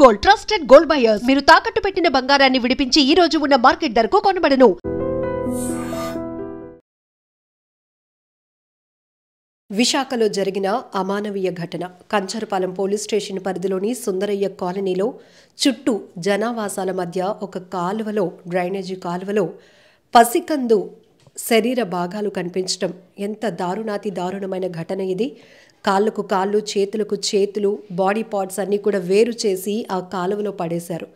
Gold trusted gold buyers మీరు తాకట్టు పెట్టిన బంగారాన్ని విడిపించి ఈ రోజు ఉన్న మార్కెట్ ధరకు కొనబడను. విశాఖలో జరిగిన అమానవీయ ఘటన. కంచరపాలెం పోలీస్ స్టేషన్ పరిధిలోని సుందరయ్య కాలనీలో చుట్టూ జనావాసాల మధ్య ఒక కాలువలో, డ్రైనేజీ కాలువలో పసికందు శరీర భాగాలు కనిపించడం ఎంత దారుణమైన ఘటన ఇది. కాళ్ళకు కాళ్ళు, చేతులకు చేతులు, బాడీ పార్ట్స్ అన్నీ కూడా వేరు చేసి ఆ కాలువలో పడేశారు.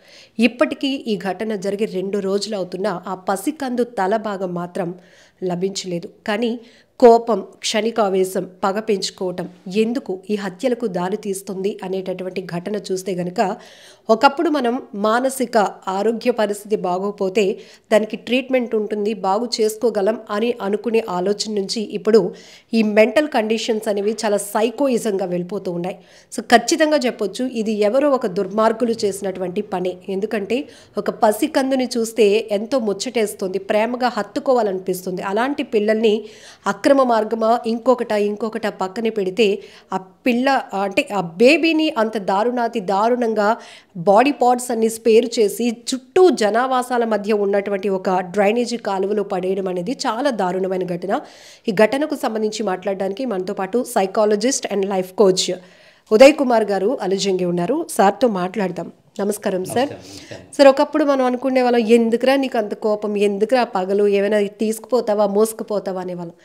ఇప్పటికీ ఈ ఘటన జరిగి 2 రోజులు అవుతున్నా ఆ పసికందు తల భాగం మాత్రం లభించలేదు. కానీ కోపం, క్షణికావేశం, పగ పెంచుకోవటం ఎందుకు ఈ హత్యలకు దారి తీస్తుంది అనేటటువంటి ఘటన చూస్తే గనక, ఒకప్పుడు మనం మానసిక ఆరోగ్య పరిస్థితి బాగోపోతే దానికి ట్రీట్మెంట్ ఉంటుంది, బాగు చేసుకోగలం అని అనుకునే ఆలోచన నుంచి ఇప్పుడు ఈ మెంటల్ కండిషన్స్ అనేవి చాలా సైకోయిజంగా వెళ్ళిపోతూ ఉన్నాయి. సో ఖచ్చితంగా చెప్పొచ్చు ఇది ఎవరో ఒక దుర్మార్గులు చేసినటువంటి పనే. ఎందుకంటే ఒక పసికందుని చూస్తే ఎంతో ముచ్చటేస్తుంది, ప్రేమగా హత్తుకోవాలనిపిస్తుంది. అలాంటి పిల్లల్ని అక్రమ మార్గమా ఇంకొకట పక్కనే పెడితే ఆ పిల్ల అంటే ఆ బేబీని అంత దారుణంగా బాడీ పార్ట్స్ అన్ని స్పేర్ చేసి చుట్టూ జనావాసాల మధ్య ఉన్నటువంటి ఒక డ్రైనేజీ కాలువలో పడేయడం అనేది చాలా దారుణమైన ఘటన. ఈ ఘటనకు సంబంధించి మాట్లాడడానికి మనతో పాటు psychologist and life coach Uday Kumar గారు అలుజంగి ఉన్నారు. సార్తో మాట్లాడదాం. నమస్కారం సార్. సార్, ఒకప్పుడు మనం అనుకునే వాళ్ళం, ఎందుకురా నీకు అంత కోపం, ఎందుకురా పగలు, ఏమైనా తీసుకుపోతావా, మోసుకుపోతావా అనేవాళ్ళం.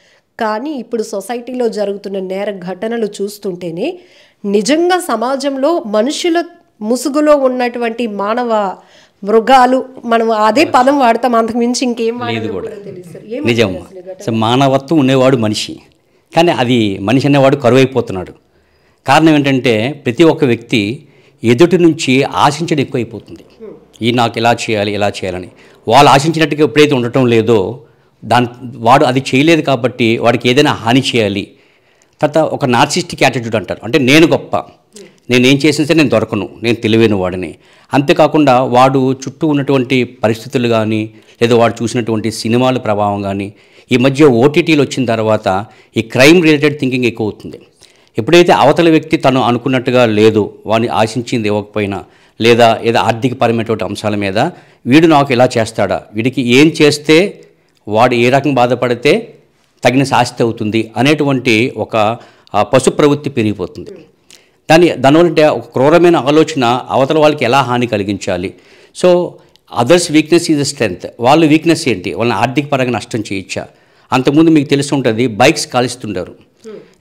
కానీ ఇప్పుడు సొసైటీలో జరుగుతున్న నేర ఘటనలు చూస్తుంటేనే నిజంగా సమాజంలో మనుషుల ముసుగులో ఉన్నటువంటి మానవ మృగాలు, మనం అదే పదం వాడతాం, అంతకుమించి ఇంకేం లేదు కూడా. నిజం, మానవత్వం ఉండేవాడు మనిషి, కానీ అది మనిషి అనేవాడు కరువైపోతున్నాడు. కారణం ఏంటంటే ప్రతి ఒక్క వ్యక్తి ఎదుటి నుంచి ఆశించడం ఎక్కువైపోతుంది. నాకు ఇలా చేయాలని వాళ్ళు ఆశించినట్టుగా ఎప్పుడైతే ఉండటం లేదో వాడు అది చేయలేదు కాబట్టి వాడికి ఏదైనా హాని చేయాలి. తర్వాత ఒక నార్సిస్టిక్ యాటిట్యూడ్ అంటారు, అంటే నేను గొప్ప, నేనేం చేసినా సరే నేను దొరకను, నేను తెలివైన వాడిని. అంతేకాకుండా వాడు చుట్టూ ఉన్నటువంటి పరిస్థితులు కానీ, లేదా వాడు చూసినటువంటి సినిమాల ప్రభావం కానీ, ఈ మధ్య ఓటీటీలు వచ్చిన తర్వాత ఈ క్రైమ్ రిలేటెడ్ థింకింగ్ ఎక్కువ అవుతుంది. ఎప్పుడైతే అవతల వ్యక్తి తను అనుకున్నట్టుగా లేదు, వాడిని ఆశించింది ఇవ్వకపోయినా, లేదా ఏదో ఆర్థికపరమైనటువంటి అంశాల మీద వీడు నాకు ఇలా చేస్తాడా, వీడికి ఏం చేస్తే వాడు ఏ రకంగా బాధపడితే తగిన శాస్తి అవుతుంది అనేటువంటి ఒక పశు ప్రవృత్తి పెరిగిపోతుంది. దానివల్ల ఒక క్రూరమైన ఆలోచన అవతల వాళ్ళకి ఎలా హాని కలిగించాలి. So others weakness is a strength. వాళ్ళ వీక్నెస్ ఏంటి, వాళ్ళని ఆర్థిక పరంగా నష్టం చేయొచ్చా. అంతకుముందు మీకు తెలిసి ఉంటుంది, బైక్స్ కాల్చుతుంటారు.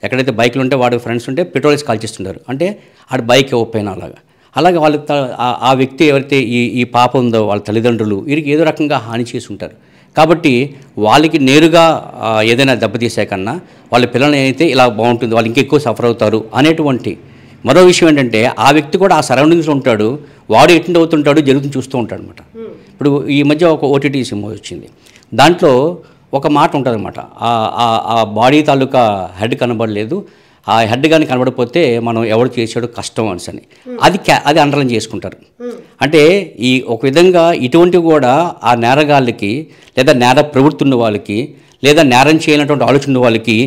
ఎక్కడైతే బైక్లు ఉంటే వాడి ఫ్రెండ్స్ ఉంటే పెట్రోల్స్ కాల్చిస్తుంటారు, అంటే ఆడ బైక్ ఇవ్వకపోయినా అలాగే వాళ్ళ ఆ వ్యక్తి ఎవరైతే ఈ పాప ఉందో వాళ్ళ తల్లిదండ్రులు వీరికి ఏదో రకంగా హాని చేసి ఉంటారు. కాబట్టి వాళ్ళకి నేరుగా ఏదైనా దెబ్బతీసే కన్నా వాళ్ళ పిల్లలు అయితే ఇలా బాగుంటుంది, వాళ్ళు ఇంకెక్కువ సఫర్ అవుతారు అనేటువంటి మరో విషయం ఏంటంటే, ఆ వ్యక్తి కూడా ఆ సరౌండింగ్స్లో ఉంటాడు, వాడు ఎటెండ్ అవుతుంటాడు, జరుగుతుంది చూస్తూ ఉంటాడు అనమాట. ఇప్పుడు ఈ మధ్య ఒక ఓటీటీ సినిమా వచ్చింది, దాంట్లో ఒక మాట ఉంటుంది అనమాట, ఆ బాడీ తాలూకా హెడ్ కనబడలేదు, ఆ హెడ్ కానీ కనబడిపోతే మనం ఎవరు చేసాడో కష్టం అని అది అండర్లైన్ చేసుకుంటారు. అంటే ఈ ఒక విధంగా ఇటువంటివి కూడా ఆ నేరగాళ్ళకి, లేదా నేర ప్రవృత్తి ఉన్న వాళ్ళకి, లేదా నేరం చేయాలన్నటువంటి ఆలోచన ఉన్న వాళ్ళకి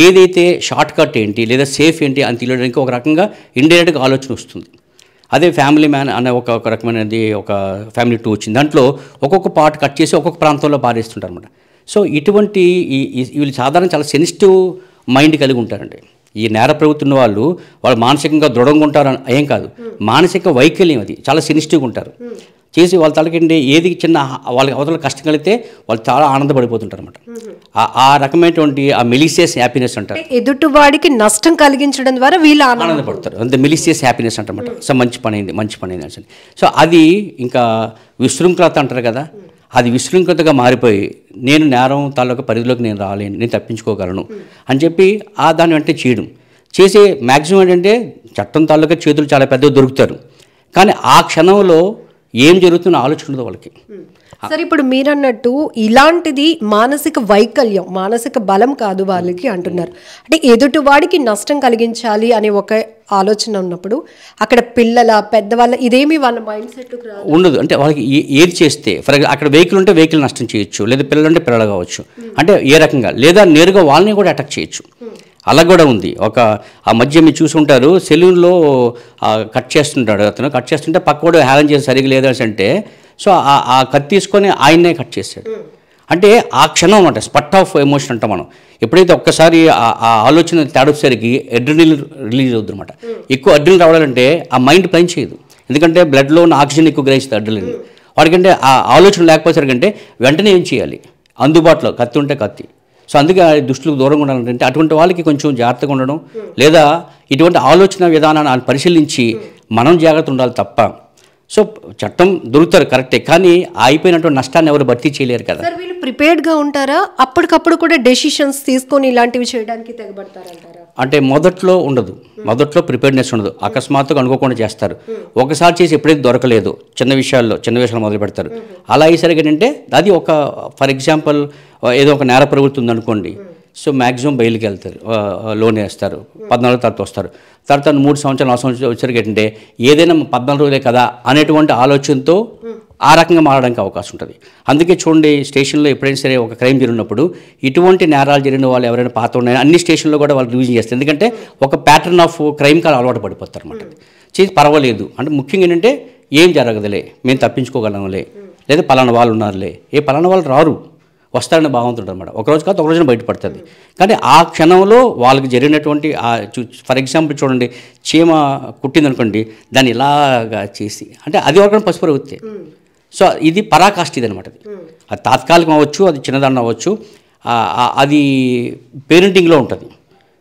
ఏదైతే షార్ట్ కట్ ఏంటి లేదా సేఫ్ ఏంటి అని తెలియడానికి ఒక రకంగా ఇండైరెక్ట్గా ఆలోచన వస్తుంది. అదే ఫ్యామిలీ మ్యాన్ అనే ఒక రకమైనది, ఒక ఫ్యామిలీ 2 వచ్చింది, దాంట్లో ఒక్కొక్క పార్ట్ కట్ చేసి ఒక్కొక్క ప్రాంతంలో పారేస్తుంటారు అనమాట. సో ఇటువంటి వీళ్ళు సాధారణ చాలా సెన్సిటివ్ మైండ్ కలిగి ఉంటారండి. ఈ నేర ప్రవృత్తి ఉన్న వాళ్ళు మానసికంగా దృఢంగా ఉంటారు ఏం కాదు, మానసిక వైకల్యం అది, చాలా సెన్సిటివ్గా ఉంటారు. చేసి వాళ్ళ తలకండి ఏది చిన్న వాళ్ళకి అవతల కష్టం కలిగితే వాళ్ళు చాలా ఆనందపడిపోతుంటారు అనమాట. ఆ రకమైనటువంటి ఆ మెలిసియస్ హ్యాపీనెస్ అంటారు, ఎదుటివాడికి నష్టం కలిగించడం ద్వారా వీళ్ళు ఆనందపడతారు, అంతే మెలిసియస్ హ్యాపీనెస్ అంటారన్నమాట. సో మంచి పని అయింది అని. సో అది ఇంకా విశృంఖలత అంటారు కదా, అది విశృంఖలతగా మారిపోయి నేను నేరం తాలూకా పరిధిలోకి నేను రాలేను, నేను తప్పించుకోగలను అని చెప్పి దాన్ని వెంటనే చేయడం చేసే మ్యాక్సిమం ఏంటంటే చట్టం తాలూకా చేతులు చాలా పెద్దగా దొరుకుతారు, కానీ ఆ క్షణంలో ఏం జరుగుతుందో ఆలోచన ఉండదు వాళ్ళకి. సరే, ఇప్పుడు మీరన్నట్టు ఇలాంటిది మానసిక వైకల్యం, మానసిక బలం కాదు వాళ్ళకి అంటున్నారు. అంటే ఎదుటివాడికి నష్టం కలిగించాలి అనే ఒక ఆలోచన ఉన్నప్పుడు అక్కడ పిల్లల పెద్దవాళ్ళ ఇదేమి వాళ్ళ మైండ్ సెట్ ఉండదు. అంటే వాళ్ళకి ఏది చేస్తే అక్కడ వెహికల్ ఉంటే వెహికల్ నష్టం చేయొచ్చు, లేదా పిల్లలు ఉంటే పిల్లలు కావచ్చు, అంటే ఏ రకంగా, లేదా నేరుగా వాళ్ళని కూడా అటాక్ చేయొచ్చు. అలా కూడా ఉంది. ఆ మధ్య మీరు చూసుంటారు, సెలూన్లో కట్ చేస్తుంటాడు అతను, కట్ చేస్తుంటే పక్కవాడు హేళన చేసి సరిగ్గా లేదని అంటే సో ఆ కత్తి తీసుకొని ఆయన్నే కట్ చేశాడు. అంటే ఆ క్షణం అన్నమాట, స్పట్ ఆఫ్ ఎమోషన్ అంటాం మనం. ఎప్పుడైతే ఒక్కసారి ఆ ఆలోచన తేడొచ్చేసరికి అడ్రినలిన్ రిలీజ్ అవుతుంది అనమాట. ఎక్కువ అడ్రినలిన్ రావాలంటే ఆ మైండ్ పని చేయదు, ఎందుకంటే బ్లడ్లో ఉన్న ఆక్సిజన్ ఎక్కువ గ్రహిస్తుంది అడ్రినలిన్. వాడికంటే ఆ ఆలోచన లేకపోయేసరికంటే వెంటనే ఏం చేయాలి, అందుబాటులో కత్తి ఉంటే కత్తి. సో అందుకే ఆ దుష్టులకు దూరంగా ఉండాలంటే అటువంటి వాళ్ళకి కొంచెం జాగ్రత్తగా ఉండడం, లేదా ఇటువంటి ఆలోచన విధానాన్ని పరిశీలించి మనం జాగ్రత్త ఉండాలి తప్ప. సో చట్టం దొరుకుతారు కరెక్టే, కానీ అయిపోయినటువంటి నష్టాన్ని ఎవరు భర్తీ చేయలేరు కదా. సార్ వీళ్ళు ప్రిపేర్డ్గా ఉంటారా, అప్పటికప్పుడు కూడా డెసిషన్స్ తీసుకొని ఇలాంటివి చేయడానికి తెగబడతారంటారా? అంటే మొదట్లో ఉండదు, మొదట్లో ప్రిపేర్డ్నెస్ ఉండదు, అకస్మాత్తుగా అనుకోకుండా చేస్తారు. ఒకసారి చేసి ఎప్పుడైతే దొరకలేదు చిన్న విషయాలు మొదలు పెడతారు. అలా అయ్యేసరికి ఏంటంటే అది ఒక ఫర్ ఎగ్జాంపుల్ ఏదో ఒక నేర ప్రవృత్తి ఉందనుకోండి, సో మ్యాక్సిమం బయలుకి వెళ్తారు, లోన్ వేస్తారు, 14 తర్వాత వస్తారు. తర్వాత 3 సంవత్సరాలు 4 సంవత్సరాలు వచ్చరికి ఏంటంటే ఏదైనా 14 రోజులే కదా అనేటువంటి ఆలోచనతో ఆ రకంగా మారడానికి అవకాశం ఉంటుంది. అందుకే చూడండి, స్టేషన్లో ఎప్పుడైనా సరే ఒక క్రైమ్ జరిగినప్పుడు ఇటువంటి నేరాలు జరిగిన వాళ్ళు ఎవరైనా పాత ఉన్నాయి అన్ని స్టేషన్లో కూడా వాళ్ళు రివిజన్ చేస్తారు. ఎందుకంటే ఒక ప్యాటర్న్ ఆఫ్ క్రైమ్ కాల్ అలవాటు పడిపోతారు అనమాట. చేసి పర్వాలేదు అంటే ముఖ్యంగా ఏంటంటే ఏం జరగదులే, మేము తప్పించుకోగలంలే, లేదా పలానా వాళ్ళు ఉన్నారులే, పలానా వాళ్ళు రారు, వస్తారని భావంతుంటుంది అనమాట. ఒకరోజు కాదు ఒక రోజున బయటపడుతుంది. కానీ ఆ క్షణంలో వాళ్ళకి జరిగినటువంటి ఫర్ ఎగ్జాంపుల్ చూడండి, చీమ కుట్టిందనుకోండి, దాన్ని ఇలాగా చేసి అంటే అది ఒక పసుపు ప్రవృత్తి. సో ఇది పరాకాష్ఠ ఇది అనమాట. అది తాత్కాలికం అవ్వచ్చు, అది చిన్నదాన్ని అవ్వచ్చు, అది పేరెంటింగ్లో ఉంటుంది.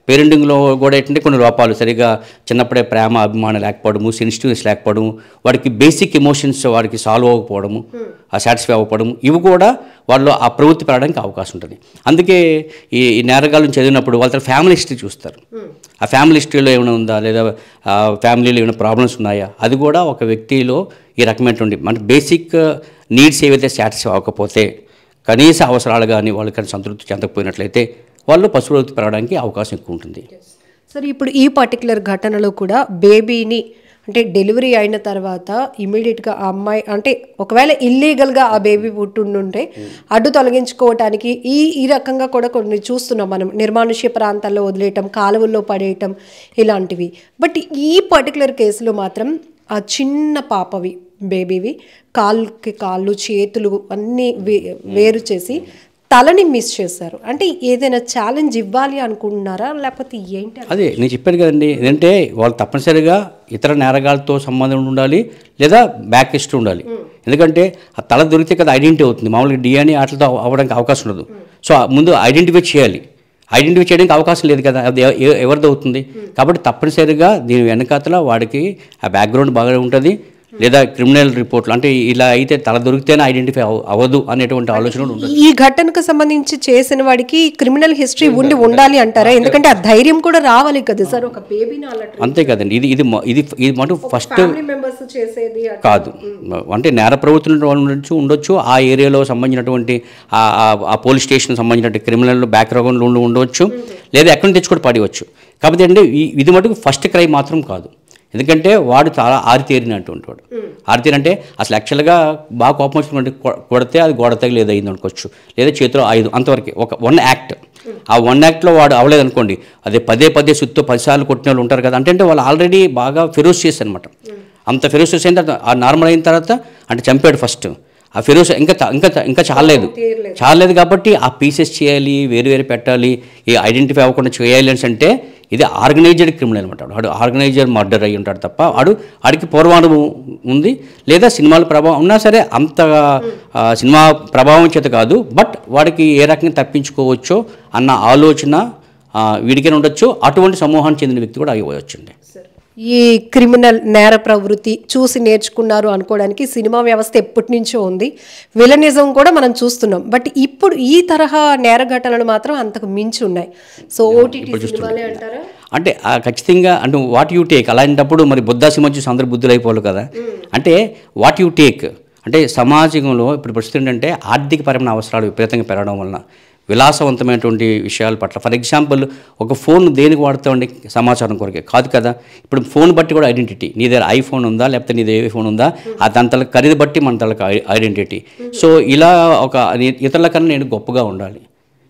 పేరెంటింగ్లో కూడా ఏంటంటే కొన్ని లోపాలు, సరిగ్గా చిన్నప్పుడే ప్రేమ అభిమానం లేకపోవడము, సెన్సిటివ్నెస్ లేకపోవడము, వాడికి బేసిక్ ఎమోషన్స్ వాడికి సాల్వ్ అవ్వకపోవడము, సాటిస్ఫై అవ్వకపోవడము, ఇవి కూడా వాళ్ళు ఆ ప్రవృత్తి పెరగడానికి అవకాశం ఉంటుంది. అందుకే ఈ నేరగాళ్ళని చదివినప్పుడు వాళ్ళ ఫ్యామిలీ హిస్టరీ చూస్తారు. ఆ ఫ్యామిలీ హిస్టరీలో ఏమైనా ఉందా, లేదా ఫ్యామిలీలో ఏమైనా ప్రాబ్లమ్స్ ఉన్నాయా, అది కూడా ఒక వ్యక్తిలో ఈ రకమైనటువంటి మన బేసిక్ నీడ్స్ ఏవైతే సాటిస్ఫై అవ్వకపోతే, కనీస అవసరాలు కానీ వాళ్ళు కానీ సంతృప్తి చెందకపోయినట్లయితే వాళ్ళు పశుప్రవృత్తి పెరగడానికి అవకాశం ఎక్కువ ఉంటుంది. సరే, ఇప్పుడు ఈ పర్టికులర్ ఘటనలో కూడా బేబీని అంటే డెలివరీ అయిన తర్వాత ఇమీడియట్గా ఆ అమ్మాయి అంటే ఒకవేళ ఇల్లీగల్గా ఆ బేబీ పుట్టుండుంటే అడ్డు తొలగించుకోవటానికి ఈ రకంగా కూడా కొన్ని చూస్తున్నాం మనం, నిర్మానుష్య ప్రాంతాల్లో వదిలేయటం, కాలువల్లో పడేయటం ఇలాంటివి. బట్ ఈ పర్టికులర్ కేసులో మాత్రం ఆ చిన్న పాపవి బేబీవి కాళ్ళు చేతులు అన్నీ వేరు చేసి తలని మిస్ చేశారు. అంటే ఏదైనా ఛాలెంజ్ ఇవ్వాలి అనుకుంటున్నారా, లేకపోతే ఏంటి? అదే నేను చెప్పాను కదండి, ఏంటంటే వాళ్ళు తప్పనిసరిగా ఇతర నేరగాలతో సంబంధం ఉండాలి, లేదా బ్యాక్ హిస్టరీ ఉండాలి. ఎందుకంటే ఆ తల దొరికితే కదా ఐడెంటిటీ అవుతుంది. మామూలుగా DNA వాటితో అవ్వడానికి అవకాశం ఉండదు. సో ముందు ఐడెంటిఫై చేయాలి. ఐడెంటిఫై చేయడానికి అవకాశం లేదు కదా, అది ఎవరిది అవుతుంది. కాబట్టి తప్పనిసరిగా దీని వెనకాతల వాడికి ఆ బ్యాక్గ్రౌండ్ బాగా ఉంటుంది, లేదా క్రిమినల్ రిపోర్ట్లు అంటే ఇలా అయితే తల దొరికితేనే ఐడెంటిఫై అవ్వదు అనేటువంటి ఆలోచన ఉంటుంది. ఈ ఘటనకు సంబంధించి చేసిన వాడికి క్రిమినల్ హిస్టరీ ఉండాలి అంటారా? ఎందుకంటే ఆ ధైర్యం కూడా రావాలి కదా సార్ ఒక బేబీని. అంతే కదండి, ఇది ఇది ఇది మటు ఫస్ట్ మెంబర్స్ చేసేది కాదు. అంటే నేర ప్రవృత్తుల నుంచి ఉండొచ్చు, ఆ ఏరియాలో సంబంధించినటువంటి ఆ పోలీస్ స్టేషన్ సంబంధించిన క్రిమినల్ బ్యాక్గ్రౌండ్లో ఉండవచ్చు, లేదా ఎక్కడి నుంచి తెచ్చి కూడా పడవచ్చు. కాబట్టి అంటే ఇది మటుకు ఫస్ట్ క్రైమ్ మాత్రం కాదు. ఎందుకంటే వాడు చాలా ఆరితేరినటువంటి వాడు. ఆరితేరంటే అసలు యాక్చువల్గా బాగా కోపం వచ్చినటువంటి కొడితే అది గోడ తగిలి ఏదో అయింది అనుకోవచ్చు, లేదా చేతిలో 5 అంతవరకు ఒక 1 యాక్ట్. ఆ 1 యాక్ట్లో వాడు అవ్వలేదు అనుకోండి, అదే పదే సుత్తు 10 సార్లు కొట్టిన వాళ్ళు ఉంటారు కదా. అంటే వాళ్ళు ఆల్రెడీ బాగా ఫెరోషియస్ అనమాట. అంత ఫెరోషియస్ అయిన తర్వాత ఆ నార్మల్ అయిన తర్వాత అంటే చంపాడు ఫస్ట్. ఆ ఫెరోస్ ఇంకా చాలేదు కాబట్టి ఆ పీసెస్ చేయాలి, వేరు పెట్టాలి, ఐడెంటిఫై అవ్వకుండా చేయాలి అని అంటే ఇది ఆర్గనైజ్డ్ క్రిమినల్ అనమాట. వాడు ఆర్గనైజర్ మర్డర్ అయ్యి ఉంటాడు తప్ప వాడికి పూర్వానుభవం ఉంది, లేదా సినిమాల ప్రభావం ఉన్నా సరే అంతగా సినిమా ప్రభావం చేత కాదు, బట్ వాడికి ఏ రకంగా తప్పించుకోవచ్చో అన్న ఆలోచన వీడికైనా ఉండొచ్చు. అటువంటి సమూహానికి చెందిన వ్యక్తి కూడా అయ్యవచ్చండి. ఈ క్రిమినల్ నేర ప్రవృత్తి చూసి నేర్చుకున్నారు అనుకోవడానికి సినిమా వ్యవస్థ ఎప్పటి నుంచో ఉంది, విలనిజం కూడా మనం చూస్తున్నాం. బట్ ఇప్పుడు ఈ తరహా నేర ఘటనలు మాత్రం అంతకు మించి ఉన్నాయి. సో ఓటీటీ సినిమాలే అంటారా? అంటే ఖచ్చితంగా అంటే వాట్ యూ టేక్. అలాంటప్పుడు మరి బుద్ధా సినిమా చూసి అందరు బుద్ధులు అయిపోవాలి కదా. అంటే వాట్ యూ టేక్ అంటే సమాజంలో ఇప్పుడు పరిస్థితి ఏంటంటే ఆర్థికపరమైన అవసరాలు విపరీతంగా పెరగడం వలన విలాసవంతమైనటువంటి విషయాల పట్ల ఫర్ ఎగ్జాంపుల్ ఒక ఫోన్ దేనికి వాడుతామండి, సమాచారం కొరకే కాదు కదా. ఇప్పుడు ఫోన్ బట్టి కూడా ఐడెంటిటీ, నీ దగ్గర ఐఫోన్ ఉందా లేకపోతే నీ దగ్గర ఏ ఫోన్ ఉందా, దాని తల ఖరీదు బట్టి మన తలకు ఐడెంటిటీ. సో ఇలా ఒక ఇతరుల కన్నా నేను గొప్పగా ఉండాలి,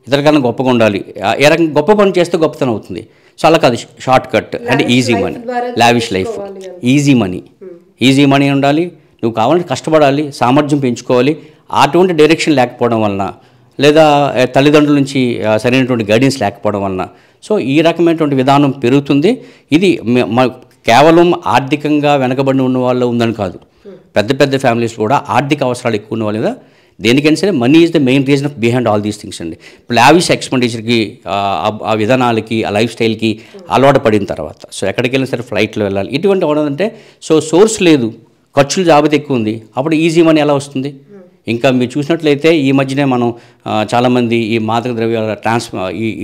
ఇతరులకన్నా గొప్పగా ఉండాలి, ఏ రకంగా గొప్ప పని చేస్తే గొప్పతనం అవుతుంది. సో అలా కాదు, షార్ట్ కట్ అంటే easy money, lavish life, easy money ఉండాలి. నువ్వు కావాలంటే కష్టపడాలి, సామర్థ్యం పెంచుకోవాలి. అటువంటి డైరెక్షన్ లేకపోవడం వలన, లేదా తల్లిదండ్రుల నుంచి సరైనటువంటి గైడెన్స్ లేకపోవడం వలన సో ఈ రకమైనటువంటి విధానం పెరుగుతుంది. ఇది కేవలం ఆర్థికంగా వెనకబడి ఉన్న వాళ్ళు ఉందని కాదు, పెద్ద పెద్ద ఫ్యామిలీస్ కూడా ఆర్థిక అవసరాలు ఎక్కువ ఉన్న వాళ్ళ మీద దేనికైనా సరే money is the main reason of behind all these things అండి. ఇప్పుడు లావిష్ ఎక్స్పెండిచర్కి, ఆ విధానాలకి, ఆ లైఫ్ స్టైల్కి అలవాటు పడిన తర్వాత సో ఎక్కడికి వెళ్ళినా సరే ఫ్లైట్లో వెళ్ళాలి, ఇటువంటి ఉండదంటే సో సోర్స్ లేదు, ఖర్చులు జాబితా ఎక్కువ ఉంది, అప్పుడు ఈజీ మనీ ఎలా వస్తుంది? ఇంకా మీరు చూసినట్లయితే ఈ మధ్యనే మనం చాలామంది ఈ మాదక ద్రవ్యాల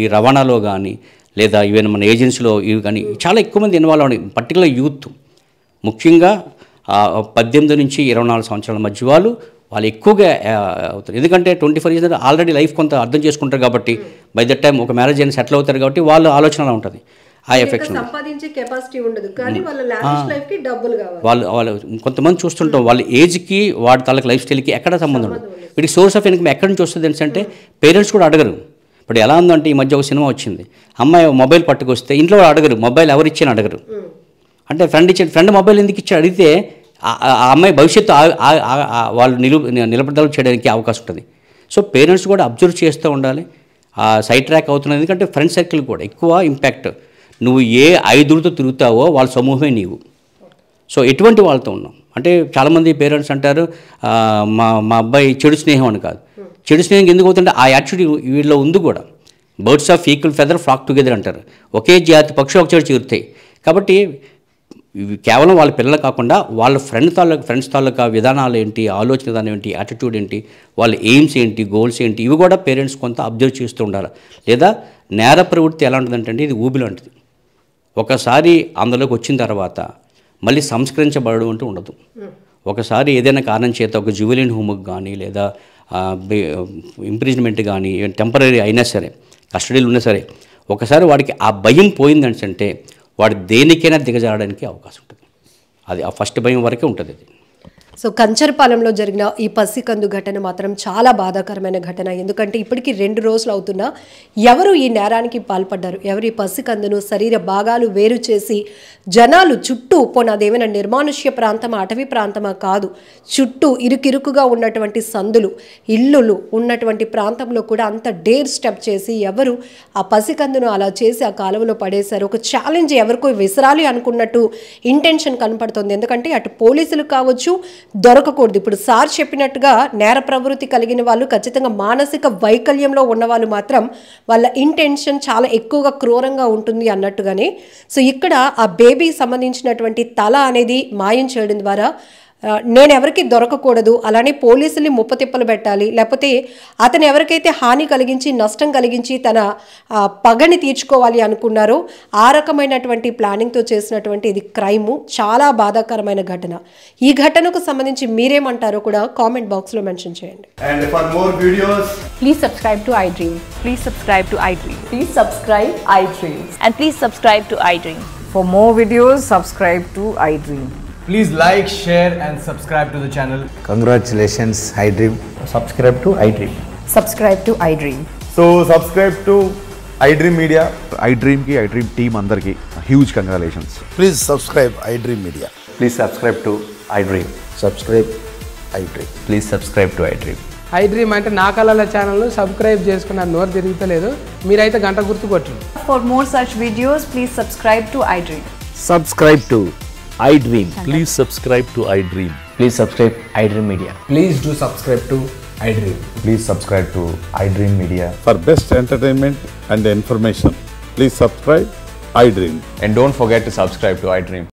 ఈ రవాణాలో కానీ, లేదా ఈవెన్ మన ఏజెన్సీలో ఇవి కానీ చాలా ఎక్కువ మంది ఇన్వాల్వ్ అవ్వండి. పర్టికులర్ యూత్, ముఖ్యంగా 18 నుంచి 24 సంవత్సరాల మధ్య వాళ్ళు ఎక్కువగా అవుతారు. ఎందుకంటే 24 ఇయర్స్ ఆల్రెడీ లైఫ్ కొంత అర్థం చేసుకుంటారు కాబట్టి, బై దట్ టైం ఒక మ్యారేజ్ అయినా సెటిల్ అవుతారు కాబట్టి వాళ్ళ ఆలోచన ఉంటుంది. ఆ ఎఫెక్షన్ వాళ్ళు కొంతమంది చూస్తుంటాం, వాళ్ళ ఏజ్కి వాడి తనకి లైఫ్ స్టైల్కి ఎక్కడ సంబంధం ఉండదు. వీటికి సోర్స్ ఆఫ్ ఇన్కమ్ ఎక్కడి నుంచి వస్తుంది అంటే పేరెంట్స్ కూడా అడగరు. ఇప్పుడు ఎలా ఉందంటే ఈ మధ్య ఒక సినిమా వచ్చింది, అమ్మాయి మొబైల్ పట్టుకొస్తే ఇంట్లో వాళ్ళు అడగరు, మొబైల్ ఎవరు ఇచ్చాను అడగరు. అంటే ఫ్రెండ్ మొబైల్ ఎందుకు ఇచ్చి అడిగితే ఆ అమ్మాయి భవిష్యత్తు వాళ్ళు నిలబడదల చేయడానికి అవకాశం ఉంటుంది. సో పేరెంట్స్ కూడా అబ్జర్వ్ చేస్తూ ఉండాలి, సైడ్ ట్రాక్ అవుతున్నది. ఎందుకంటే ఫ్రెండ్ సర్కిల్ కూడా ఎక్కువ ఇంపాక్ట్. నువ్వు ఏ 5 తిరుగుతావో వాళ్ళ సమూహమే నీవు. సో ఎటువంటి వాళ్ళతో ఉన్నాం అంటే చాలామంది పేరెంట్స్ అంటారు మా అబ్బాయి చెడు స్నేహం అని. కాదు, చెడు స్నేహం ఎందుకు అవుతుంటే ఆ యాటిట్యూడ్ వీళ్ళలో ఉంది కూడా. Birds of equal feather flock together అంటారు, ఒకే జాతి పక్షులు ఒక చెడు చేరుతాయి. కాబట్టి ఇవి కేవలం వాళ్ళ పిల్లలు కాకుండా వాళ్ళ ఫ్రెండ్స్ తాలూకా విధానాలు ఏంటి, ఆలోచన విధానం ఏంటి, యాటిట్యూడ్ ఏంటి, వాళ్ళ ఎయిమ్స్ ఏంటి, గోల్స్ ఏంటి, ఇవి కూడా పేరెంట్స్ కొంత అబ్జర్వ్ చేస్తూ ఉండాలి. లేదా నేర ప్రవృత్తి ఎలా ఉంటుందంటే ఇది ఊబి లాంటిది. ఒకసారి అందులోకి వచ్చిన తర్వాత మళ్ళీ సంస్కరించబడడం అంటూ ఉండదు. ఒకసారి ఏదైనా కారణం చేత ఒక జువెలిన్ హోమ్కి కానీ, లేదా ఇంప్రిజన్మెంట్ కానీ, టెంపరీ అయినా సరే, కస్టడీలు ఉన్నా సరే, ఒకసారి వాడికి ఆ భయం పోయిందంటే వాడు దేనికైనా దిగజారడానికి అవకాశం ఉంటుంది. అది ఆ ఫస్ట్ భయం వరకే ఉంటుంది. అది సో కంచరపాలెంలో జరిగిన ఈ పసికందు ఘటన మాత్రం చాలా బాధాకరమైన ఘటన. ఎందుకంటే ఇప్పటికీ 2 రోజులు అవుతున్నా ఎవరు ఈ నేరానికి పాల్పడ్డారు, ఎవరు ఈ పసికందును శరీర భాగాలు వేరు చేసి జనాలు చుట్టూ అదేమైనా నిర్మానుష్య ప్రాంతమా, అటవీ ప్రాంతమా కాదు, చుట్టూ ఇరుకిరుకుగా ఉన్నటువంటి సందులు, ఇల్లులు ఉన్నటువంటి ప్రాంతంలో కూడా అంత డేర్ స్టెప్ చేసి ఎవరు ఆ పసికందును అలా చేసి ఆ కాలువలో పడేశారు. ఒక ఛాలెంజ్ ఎవరికో విసరాలి అనుకున్నట్టు ఇంటెన్షన్ కనపడుతుంది. ఎందుకంటే అటు పోలీసులు కావచ్చు దొరకకూడదు. ఇప్పుడు సార్ చెప్పినట్టుగా నేర ప్రవృత్తి కలిగిన వాళ్ళు, ఖచ్చితంగా మానసిక వైకల్యంలో ఉన్న వాళ్ళు మాత్రం వాళ్ళ ఇంటెన్షన్ చాలా ఎక్కువగా క్రూరంగా ఉంటుంది అన్నట్టుగానే. సో ఇక్కడ ఆ బేబీకి సంబంధించినటువంటి తల అనేది మాయం చేయడం ద్వారా నేను ఎవరికి దొరకకూడదు, అలానే పోలీసుల్ని ముప్పతిప్పలు పెట్టాలి, లేకపోతే అతను ఎవరికైతే హాని కలిగించి నష్టం కలిగించి తన పగని తీర్చుకోవాలి అనుకున్నారో ఆ రకమైనటువంటి ప్లానింగ్తో చేసినటువంటి ఇది క్రైము. చాలా బాధాకరమైన ఘటన. ఈ ఘటనకు సంబంధించి మీరేమంటారో కూడా కామెంట్ బాక్స్లో మెన్షన్ చేయండి. And for more videos, please subscribe to iDream. Please subscribe to iDream. Please subscribe iDream. And please subscribe to iDream. For more videos, subscribe to iDream. please like, share and subscribe to the channel. Congratulations, iDream. Subscribe to iDream. Subscribe to iDream. So subscribe to iDream Media. iDream ki iDream team andarki huge congratulations. Please subscribe iDream Media. Please subscribe to iDream. Subscribe iDream. Please subscribe to iDream. iDream అంటే నా కళల channel subscribe చేసుకున్న నోరు తిరుగుతలేదు, మీరైతే గంట గుర్తు కొట్టండి. For more such videos, please subscribe to iDream. Subscribe to iDream. Please subscribe to iDream. Please subscribe iDream Media. Please do subscribe to iDream. Please subscribe to iDream Media. For best entertainment and information, please subscribe iDream. And don't forget to subscribe to iDream.